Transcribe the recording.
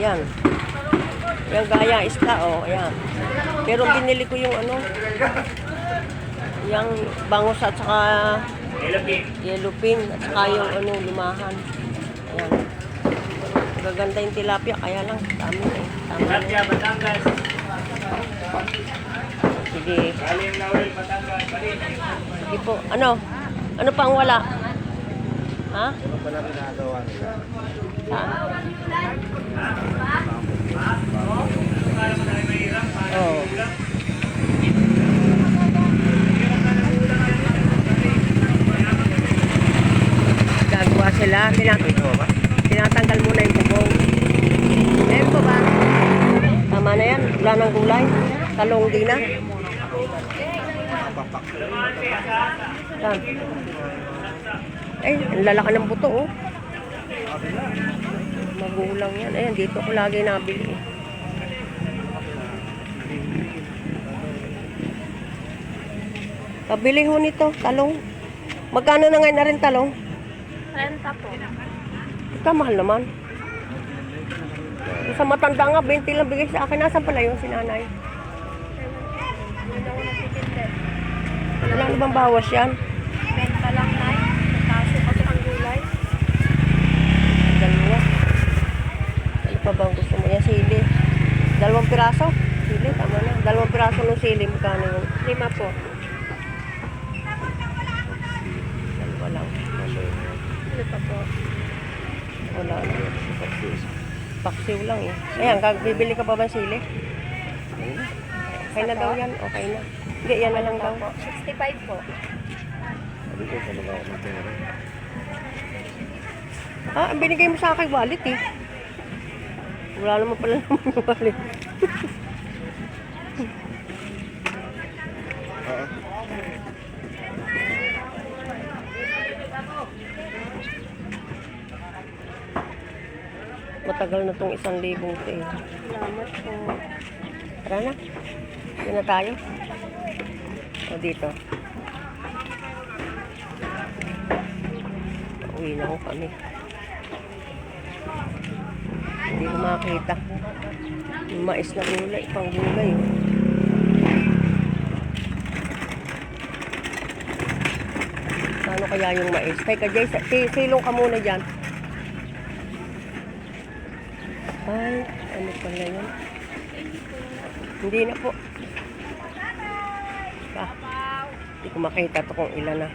Yan. Yung gaya isda, oh, ayan. Pero binili ko yung ano, yung bangus at saka yellow pin at saka yung ano, lumahan. Ayan. Gaganda yung tilapia, kaya lang, dami eh. Tilapia, Batangas. Sige. Sige po. Ano? Ano pang wala? Ha? Ano pa namin nagawa nila? Oh. Gagawa sila. Tinatanggal muna yung bubong. Ayan po ba? Tama na yan. Wala ng gulay. Talong din na. Saan? Ay, ang lalaki ng buto, oh. Magulang yan. Ayan, dito ko lagi nabili. Pabili ho nito, talong. Magkano na ngayon na rin talong? 30 po. Ika, mahal naman. Sa matanda nga, 20 lang bigay sa akin. Nasaan pala yung sinanay? Hindi ako natitindi. Wala na bang bawas yan? Benta lang, Nay. Kaso kasi ang gulay. Dalawa. Ano pa bang gusto mo? Yan, sili. 2 piraso? Sili, tama na. 2 piraso ng sili. Magkano yun? 5 po. 2 lang. Ano pa po? Wala na. Paksiw lang eh. Ayan, bibili ka pa ba ng sili? Okay na daw yan. Okay na. Hindi, yan na lang daw. 65 po. Sabi ko, talaga ako ng pera. Ah, ang binigay mo sa akin wallet eh. Wala naman pala naman yung wallet. Oo. Matagal na tong 1,000 ito eh. Salamat po. Tara na. Doon na tayo. O dito. Uwi na ho kami. Hindi ko makakita. Yung mais na gulay, pang gulay. Paano kaya yung mais? Teka, Jay, silong ka muna dyan. Ay, ano pala yun? Hindi na po. Hindi ko makita to kung ilan na.